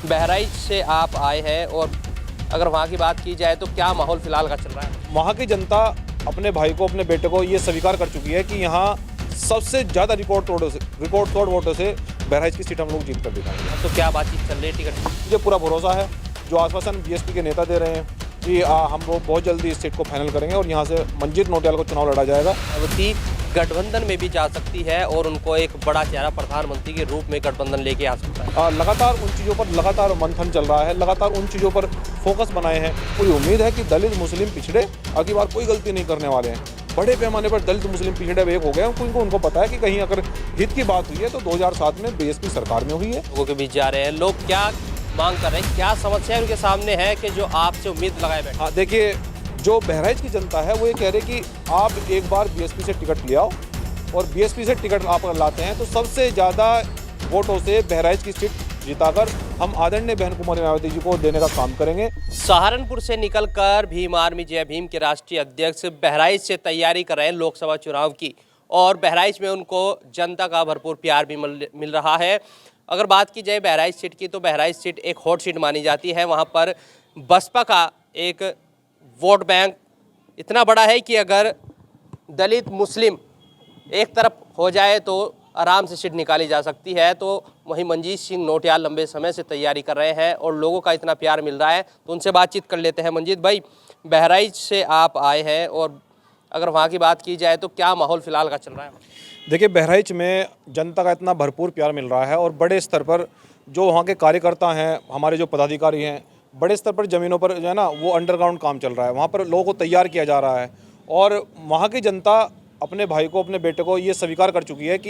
बहराइच से आप आए हैं और अगर वहाँ की बात की जाए तो क्या माहौल फिलहाल का चल रहा है? वहाँ की जनता अपने भाई को, अपने बेटे को ये स्वीकार कर चुकी है कि यहाँ सबसे ज़्यादा रिकॉर्ड तोड़ वोटों से बहराइच की सीट हम लोग जीत कर दिखाएंगे। तो क्या बातचीत चल रही है टिकट की? मुझे पूरा भरोसा है, जो आश्वासन बीएसपी के नेता दे रहे हैं कि हम लोग बहुत जल्दी इस सीट को फाइनल करेंगे और यहाँ से मंजीत नौटियाल को चुनाव लड़ा जाएगा। मायावती गठबंधन में भी जा सकती है और उनको एक बड़ा चेहरा प्रधानमंत्री के रूप में गठबंधन लेके आ सकता है। लगातार उन चीज़ों पर लगातार मंथन चल रहा है, लगातार उन चीज़ों पर फोकस बनाए हैं। पूरी उम्मीद है कि दलित मुस्लिम पिछड़े अगली बार कोई गलती नहीं करने वाले हैं। बड़े पैमाने पर दलित मुस्लिम पिछड़े एक हो गए हैं, उनको पता है कि कहीं अगर हित की बात हुई है तो 2007 में बीएसपी सरकार में हुई है। लोगों के बीच जा रहे हैं, लोग क्या मांग कर रहे हैं, क्या समस्या उनके सामने है कि जो आपसे उम्मीद लगाए बैठे? देखिए, जो बहराइच की जनता है वो ये कह रहे कि आप एक बार बीएसपी से टिकट ले आओ और बीएसपी से टिकट आप अगर लाते हैं तो सबसे ज़्यादा वोटों से बहराइच की सीट जिताकर हम आदरणीय बहन कुमारी मायावती जी को देने का काम करेंगे। सहारनपुर से निकलकर भीम आर्मी जय भीम के राष्ट्रीय अध्यक्ष बहराइच से तैयारी कर रहे हैं लोकसभा चुनाव की और बहराइच में उनको जनता का भरपूर प्यार भी मिल रहा है। अगर बात की जाए बहराइच सीट की तो बहराइच सीट एक हॉट सीट मानी जाती है। वहाँ पर बसपा का एक वोट बैंक इतना बड़ा है कि अगर दलित मुस्लिम एक तरफ हो जाए तो आराम से सीट निकाली जा सकती है। तो वहीं मंजीत सिंह नौटियाल लंबे समय से तैयारी कर रहे हैं और लोगों का इतना प्यार मिल रहा है तो उनसे बातचीत कर लेते हैं। मंजीत भाई, बहराइच से आप आए हैं और अगर वहाँ की बात की जाए तो क्या माहौल फिलहाल का चल रहा है? देखिए, बहराइच में जनता का इतना भरपूर प्यार मिल रहा है और बड़े स्तर पर जो वहाँ के कार्यकर्ता हैं, हमारे जो पदाधिकारी हैं, बड़े स्तर पर ज़मीनों पर जो है ना वो अंडरग्राउंड काम चल रहा है। वहाँ पर लोगों को तैयार किया जा रहा है और वहाँ की जनता अपने भाई को, अपने बेटे को ये स्वीकार कर चुकी है कि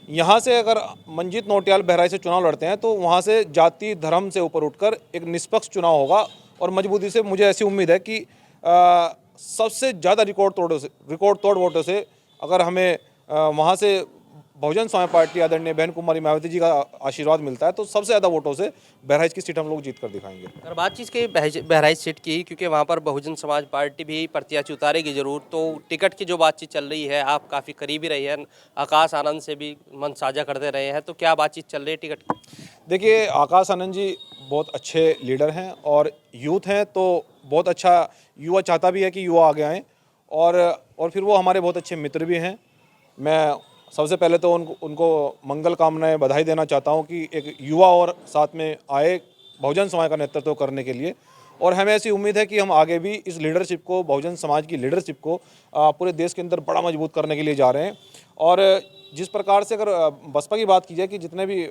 यहाँ से अगर मंजीत नौटियाल बहराइच से चुनाव लड़ते हैं तो वहाँ से जाति धर्म से ऊपर उठकर एक निष्पक्ष चुनाव होगा। और मजबूती से मुझे ऐसी उम्मीद है कि सबसे ज़्यादा रिकॉर्ड तोड़ वोटों से अगर हमें वहाँ से बहुजन समाज पार्टी आदरणीय बहन कुमारी मायावती जी का आशीर्वाद मिलता है तो सबसे ज़्यादा वोटों से बहराइच की सीट हम लोग जीत कर दिखाएंगे। अगर बातचीत की बहराइच सीट की, क्योंकि वहाँ पर बहुजन समाज पार्टी भी प्रत्याशी उतारेगी जरूर, तो टिकट की जो बातचीत चल रही है, आप काफ़ी करीबी रही हैं, आकाश आनंद से भी मन साझा करते रहे हैं, तो क्या बातचीत चल रही है टिकट की? देखिए, आकाश आनंद जी बहुत अच्छे लीडर हैं और यूथ हैं तो बहुत अच्छा युवा चाहता भी है कि युवा आगे आएँ और फिर वो हमारे बहुत अच्छे मित्र भी हैं। मैं सबसे पहले तो उनको मंगल कामनाएं, बधाई देना चाहता हूं कि एक युवा और साथ में आए बहुजन समाज का नेतृत्व करने के लिए। और हमें ऐसी उम्मीद है कि हम आगे भी इस लीडरशिप को, बहुजन समाज की लीडरशिप को पूरे देश के अंदर बड़ा मजबूत करने के लिए जा रहे हैं। और जिस प्रकार से अगर बसपा की बात की जाए कि जितने भी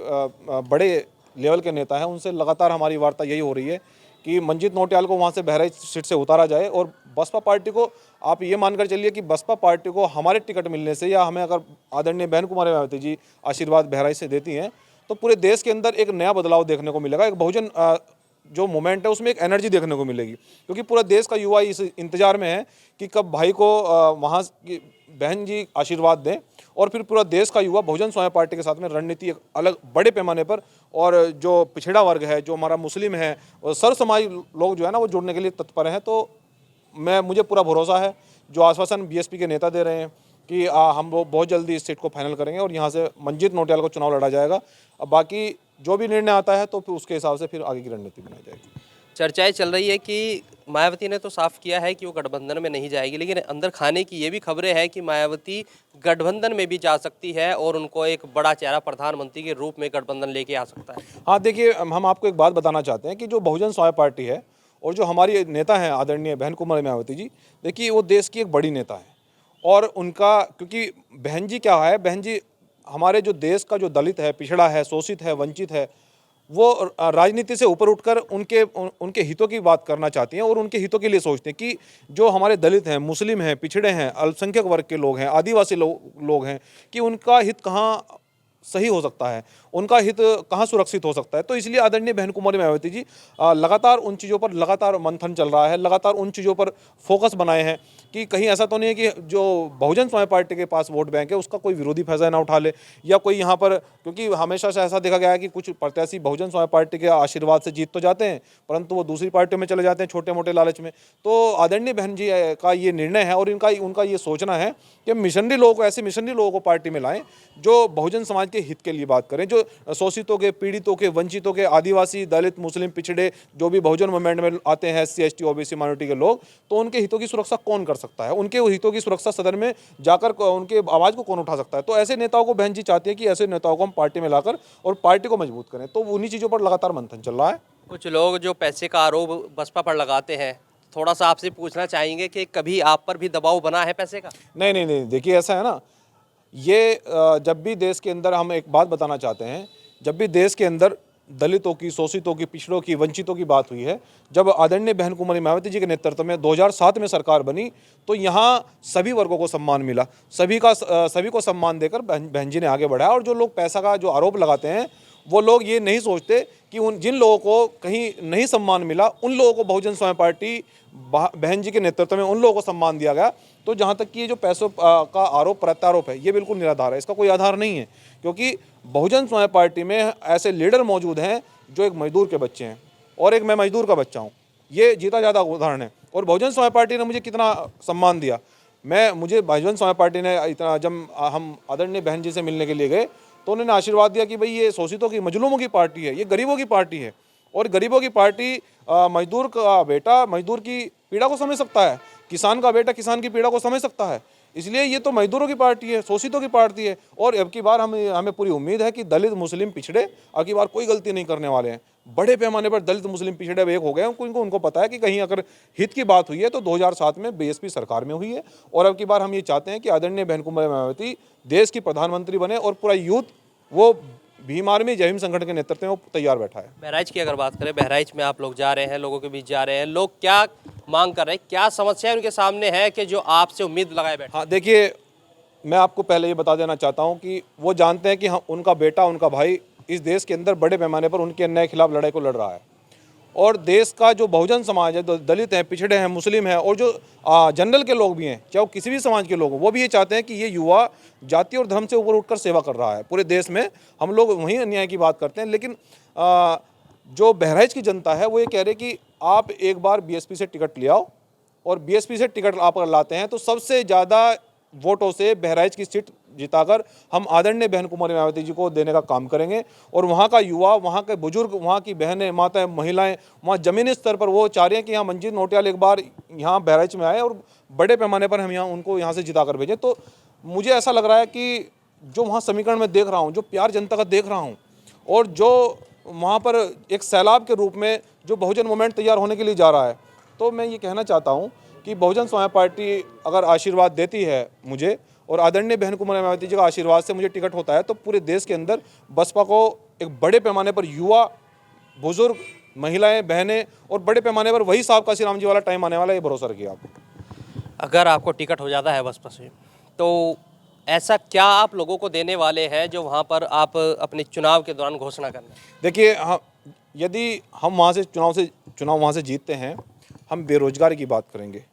बड़े लेवल के नेता हैं उनसे लगातार हमारी वार्ता यही हो रही है कि मंजीत नौटियाल को वहाँ से बहराइच सीट से उतारा जाए और बसपा पार्टी को, आप ये मानकर चलिए कि बसपा पार्टी को हमारे टिकट मिलने से या हमें अगर आदरणीय बहन कुमारी मायावती जी आशीर्वाद बहराइच से देती हैं तो पूरे देश के अंदर एक नया बदलाव देखने को मिलेगा। एक बहुजन जो मूवमेंट है उसमें एक एनर्जी देखने को मिलेगी, क्योंकि पूरा देश का युवा इस इंतजार में है कि कब भाई को वहाँ की बहन जी आशीर्वाद दें और फिर पूरा देश का युवा बहुजन समाज पार्टी के साथ में रणनीति एक अलग बड़े पैमाने पर, और जो पिछड़ा वर्ग है, जो हमारा मुस्लिम है और सर्व समाजी लोग जो है ना वो जुड़ने के लिए तत्पर हैं। तो मुझे पूरा भरोसा है, जो आश्वासन बीएसपी के नेता दे रहे हैं कि हम वो बहुत जल्दी इस सीट को फाइनल करेंगे और यहाँ से मंजीत नौटियाल को चुनाव लड़ा जाएगा। अब बाकी जो भी निर्णय आता है तो फिर उसके हिसाब से फिर आगे की रणनीति बनाई जाएगी। चर्चाएं चल रही है कि मायावती ने तो साफ किया है कि वो गठबंधन में नहीं जाएगी, लेकिन अंदर खाने की ये भी खबरें हैं कि मायावती गठबंधन में भी जा सकती है और उनको एक बड़ा चेहरा प्रधानमंत्री के रूप में गठबंधन लेके आ सकता है। हाँ, देखिए, हम आपको एक बात बताना चाहते हैं कि जो बहुजन समाज पार्टी है और जो हमारी नेता हैं आदरणीय बहन कुमारी मायावती जी, देखिए वो देश की एक बड़ी नेता है और उनका, क्योंकि बहन जी क्या है, बहन जी हमारे जो देश का जो दलित है, पिछड़ा है, शोषित है, वंचित है, वो राजनीति से ऊपर उठकर उनके हितों की बात करना चाहती हैं और उनके हितों के लिए सोचते हैं कि जो हमारे दलित हैं, मुस्लिम हैं, पिछड़े हैं, अल्पसंख्यक वर्ग के लोग हैं, आदिवासी लोग हैं, कि उनका हित कहाँ सही हो सकता है, उनका हित कहाँ सुरक्षित हो सकता है। तो इसलिए आदरणीय बहन कुमारी मायावती जी लगातार उन चीज़ों पर लगातार मंथन चल रहा है, लगातार उन चीज़ों पर फोकस बनाए हैं कि कहीं ऐसा तो नहीं है कि जो बहुजन समाज पार्टी के पास वोट बैंक है उसका कोई विरोधी फैसला ना उठा ले, या कोई यहाँ पर, क्योंकि हमेशा से ऐसा देखा गया है कि कुछ प्रत्याशी बहुजन समाज पार्टी के आशीर्वाद से जीत तो जाते हैं परंतु वो दूसरी पार्टियों में चले जाते हैं छोटे मोटे लालच में। तो आदरणीय बहन जी का ये निर्णय है और उनका ये सोचना है कि मिशनरी लोगों को, ऐसे मिशनरी लोगों को पार्टी में लाएं जो बहुजन समाज के हित के लिए बात करें, जो शोषितों के, पीड़ितों के, वंचितों के, आदिवासी, दलित, मुस्लिम, पिछड़े, जो भी बहुजन मूवमेंट में आते हैं, SC ST OBC माइनॉरिटी के लोग, तो उनके हितों की सुरक्षा कौन कर सकता है? उनके हितों की सुरक्षा सदन में जाकर उनके आवाज़ को कौन उठा सकता है? तो ऐसे नेताओं को बहन जी चाहती है कि ऐसे नेताओं को हम पार्टी में लाकर और पार्टी को मजबूत करें। तो उन्हीं चीज़ों पर लगातार मंथन चल रहा है। कुछ लोग जो पैसे का आरोप बसपा पर लगाते हैं, थोड़ा सा आपसे पूछना चाहेंगे कि कभी आप पर भी दबाव बना है पैसे का? नहीं नहीं नहीं, देखिए ऐसा है ना, ये जब भी देश के अंदर, हम एक बात बताना चाहते हैं, जब भी देश के अंदर दलितों की, शोषितों की, पिछड़ों की, वंचितों की बात हुई है, जब आदरणीय बहन कुमारी मायावती जी के नेतृत्व में 2007 में सरकार बनी, तो यहाँ सभी वर्गों को सम्मान मिला, सभी को सम्मान देकर बहन जी ने आगे बढ़ाया। और जो लोग पैसा का जो आरोप लगाते हैं, वो लोग ये नहीं सोचते कि जिन लोगों को कहीं नहीं सम्मान मिला, उन लोगों को बहुजन समाज पार्टी बहन जी के नेतृत्व में उन लोगों को सम्मान दिया गया। तो जहाँ तक कि ये जो पैसों का आरोप प्रत्यारोप है, ये बिल्कुल निराधार है, इसका कोई आधार नहीं है, क्योंकि बहुजन समाज पार्टी में ऐसे लीडर मौजूद हैं जो एक मजदूर के बच्चे हैं और एक मैं मजदूर का बच्चा हूँ। ये जीता जाता उदाहरण है। और बहुजन समाज पार्टी ने मुझे कितना सम्मान दिया, मुझे बहुजन समाज पार्टी ने इतना, जब हम आदरणीय बहन जी से मिलने के लिए गए तो उन्होंने आशीर्वाद दिया कि भाई ये शोषितों की, मजलूमों की पार्टी है, ये गरीबों की पार्टी है, और गरीबों की पार्टी मजदूर का बेटा मजदूर की पीड़ा को समझ सकता है, किसान का बेटा किसान की पीड़ा को समझ सकता है। इसलिए ये तो मजदूरों की पार्टी है, शोषितों की पार्टी है। और अब की बार हमें पूरी उम्मीद है कि दलित, मुस्लिम, पिछड़े अब की बार कोई गलती नहीं करने वाले हैं। बड़े पैमाने पर दलित, मुस्लिम, पिछड़े अब एक हो गए हैं। उनको पता है कि कहीं अगर हित की बात हुई है तो 2007 में BSP सरकार में हुई है। और अब की बार हम ये चाहते हैं कि आदरणीय बहन कुमारी मायावती देश की प्रधानमंत्री बने, और पूरा यूथ वो भीम आर्मी, जय भीम संगठन के नेतृत्व में वो तैयार बैठा है। बहराइच की अगर बात करें, बहराइच में आप लोग जा रहे हैं, लोगों के बीच जा रहे हैं, लोग क्या मांग कर रहे हैं, क्या समस्या उनके सामने है कि जो आपसे उम्मीद लगाए बैठे? हाँ देखिए, मैं आपको पहले ये बता देना चाहता हूँ कि वो जानते हैं कि हाँ, उनका बेटा, उनका भाई इस देश के अंदर बड़े पैमाने पर उनके अन्याय के खिलाफ लड़ाई को लड़ रहा है। और देश का जो बहुजन समाज है, दलित हैं, पिछड़े हैं, मुस्लिम हैं, और जो जनरल के लोग भी हैं, चाहे वो किसी भी समाज के लोग हों, वो भी ये चाहते हैं कि ये युवा जाति और धर्म से ऊपर उठकर सेवा कर रहा है पूरे देश में। हम लोग वहीं अन्याय की बात करते हैं, लेकिन जो बहराइच की जनता है वो ये कह रही कि आप एक बार BSP से टिकट ले आओ, और BSP से टिकट आप अगर लाते हैं तो सबसे ज़्यादा वोटों से बहराइच की सीट जिताकर हम आदरणीय बहन कुमारी मायावती जी को देने का काम करेंगे। और वहाँ का युवा, वहाँ के बुजुर्ग, वहाँ की बहनें, माताएं, महिलाएं, वहाँ ज़मीनी स्तर पर वो चाह रहे हैं कि यहाँ मंजीत नौटियाल एक बार यहाँ बहराइच में आए और बड़े पैमाने पर हम उनको यहाँ से जिता कर भेजें। तो मुझे ऐसा लग रहा है कि जो वहाँ समीकरण में देख रहा हूँ, जो प्यार जनता का देख रहा हूँ, और जो वहाँ पर एक सैलाब के रूप में जो बहुजन मूवमेंट तैयार होने के लिए जा रहा है, तो मैं ये कहना चाहता हूँ कि बहुजन समाज पार्टी अगर आशीर्वाद देती है मुझे, और आदरणीय बहन कुमारी मायावती जी का आशीर्वाद से मुझे टिकट होता है, तो पूरे देश के अंदर बसपा को एक बड़े पैमाने पर युवा, बुजुर्ग, महिलाएं, बहनें, और बड़े पैमाने पर वही साहब काशी राम जी वाला टाइम आने वाला है, ये भरोसा रखिए आप। अगर आपको टिकट हो जाता है बसपा से, तो ऐसा क्या आप लोगों को देने वाले हैं जो वहाँ पर आप अपने चुनाव के दौरान घोषणा करना? देखिए, यदि हम वहाँ से चुनाव वहाँ से जीतते हैं, हम बेरोजगारी की बात करेंगे,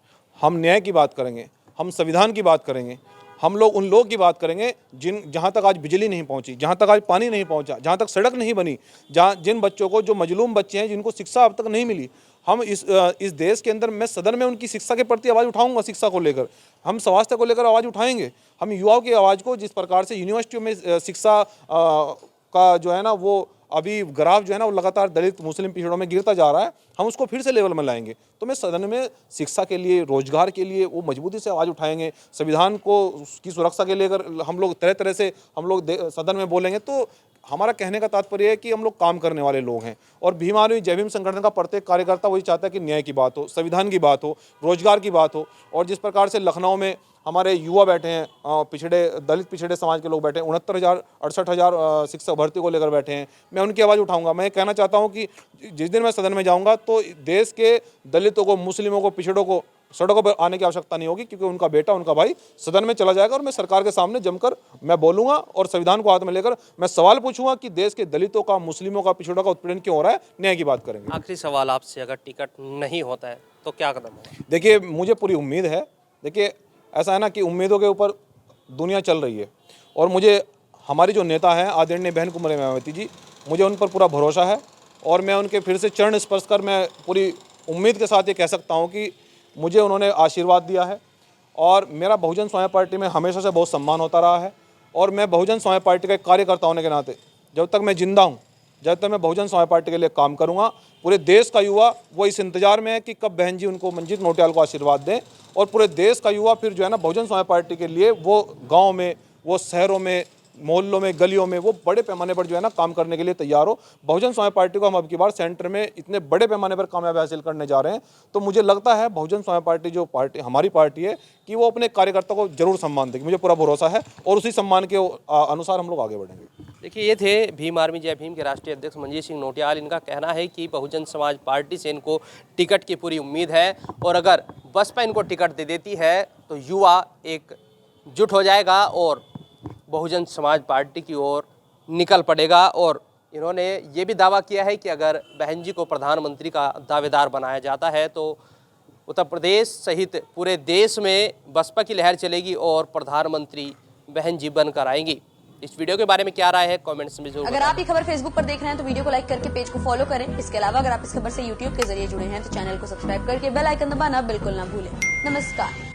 हम न्याय की बात करेंगे, हम संविधान की बात करेंगे, हम लोग उन लोगों की बात करेंगे जहाँ तक आज बिजली नहीं पहुँची, जहाँ तक आज पानी नहीं पहुँचा, जहाँ तक सड़क नहीं बनी, जिन बच्चों को, जो मजलूम बच्चे हैं जिनको शिक्षा अब तक नहीं मिली, हम इस देश के अंदर, मैं सदन में उनकी शिक्षा के प्रति आवाज़ उठाऊंगा, शिक्षा को लेकर, हम स्वास्थ्य को लेकर आवाज़ उठाएंगे, हम युवाओं की आवाज़ को, जिस प्रकार से यूनिवर्सिटियों में शिक्षा का जो है ना, वो अभी ग्राफ जो है ना वो लगातार दलित, मुस्लिम, पिछड़ों में गिरता जा रहा है, हम उसको फिर से लेवल में लाएंगे। तो मैं सदन में शिक्षा के लिए, रोजगार के लिए वो मजबूती से आवाज़ उठाएंगे, संविधान को की सुरक्षा के लिए अगर हम लोग तरह तरह से हम लोग सदन में बोलेंगे, तो हमारा कहने का तात्पर्य है कि हम लोग काम करने वाले लोग हैं। और भीम आर्मी, जय भीम संगठन का प्रत्येक कार्यकर्ता वही चाहता है कि न्याय की बात हो, संविधान की बात हो, रोजगार की बात हो। और जिस प्रकार से लखनऊ में हमारे युवा बैठे हैं, पिछड़े, दलित पिछड़े समाज के लोग बैठे हैं, 69,000 68,000 शिक्षक भर्ती को लेकर बैठे हैं, मैं उनकी आवाज़ उठाऊंगा। मैं कहना चाहता हूं कि जिस दिन मैं सदन में जाऊंगा तो देश के दलितों को, मुस्लिमों को, पिछड़ों को सड़कों पर आने की आवश्यकता नहीं होगी, क्योंकि उनका बेटा, उनका भाई सदन में चला जाएगा और मैं सरकार के सामने जमकर मैं बोलूंगा और संविधान को हाथ में लेकर मैं सवाल पूछूंगा कि देश के दलितों का, मुस्लिमों का, पिछड़ों का उत्पीड़न क्यों हो रहा है, न्याय की बात करेंगे। आखिरी सवाल आपसे, अगर टिकट नहीं होता है तो क्या कदम होगा? देखिए, मुझे पूरी उम्मीद है। देखिए, ऐसा है ना कि उम्मीदों के ऊपर दुनिया चल रही है, और मुझे हमारी जो नेता हैं आदरणीय बहन कुमारी मायावती जी, मुझे उन पर पूरा भरोसा है, और मैं उनके फिर से चरण स्पर्श कर मैं पूरी उम्मीद के साथ ये कह सकता हूँ कि मुझे उन्होंने आशीर्वाद दिया है, और मेरा बहुजन समाज पार्टी में हमेशा से बहुत सम्मान होता रहा है। और मैं बहुजन समाज पार्टी का एक कार्यकर्ता होने के नाते जब तक मैं जिंदा हूँ, जब तक मैं बहुजन समाज पार्टी के लिए काम करूँगा, पूरे देश का युवा वो इस इंतजार में है कि कब बहन जी उनको मंजीत नौटियाल को आशीर्वाद दें। और पूरे देश का युवा फिर जो है ना बहुजन समाज पार्टी के लिए वो गाँव में, वो शहरों में, मोहल्लों में, गलियों में वो बड़े पैमाने पर जो है ना काम करने के लिए तैयार हो। बहुजन समाज पार्टी को हम अब की बार सेंटर में इतने बड़े पैमाने पर कामयाबी हासिल करने जा रहे हैं, तो मुझे लगता है बहुजन समाज पार्टी जो पार्टी हमारी पार्टी है कि वो अपने कार्यकर्ता को जरूर सम्मान देगी। मुझे पूरा भरोसा है और उसी सम्मान के अनुसार हम लोग आगे बढ़ेंगे। देखिए, ये थे भीम आर्मी जय भीम के राष्ट्रीय अध्यक्ष मंजीत सिंह नौटियाल। इनका कहना है कि बहुजन समाज पार्टी से इनको टिकट की पूरी उम्मीद है और अगर बसपा इनको टिकट दे देती है तो युवा एक जुट हो जाएगा और बहुजन समाज पार्टी की ओर निकल पड़ेगा। और इन्होंने ये भी दावा किया है कि अगर बहन जी को प्रधानमंत्री का दावेदार बनाया जाता है तो उत्तर प्रदेश सहित पूरे देश में बसपा की लहर चलेगी और प्रधानमंत्री बहन जी बनकर आएंगी। इस वीडियो के बारे में क्या राय है कमेंट्स में जरूर। अगर आप ये खबर फेसबुक पर देख रहे हैं तो वीडियो को लाइक करके पेज को फॉलो करें। इसके अलावा अगर आप इस खबर से यूट्यूब के जरिए जुड़े हैं तो चैनल को सब्सक्राइब करके बेल आइकन दबाना बिल्कुल ना भूलें। नमस्कार।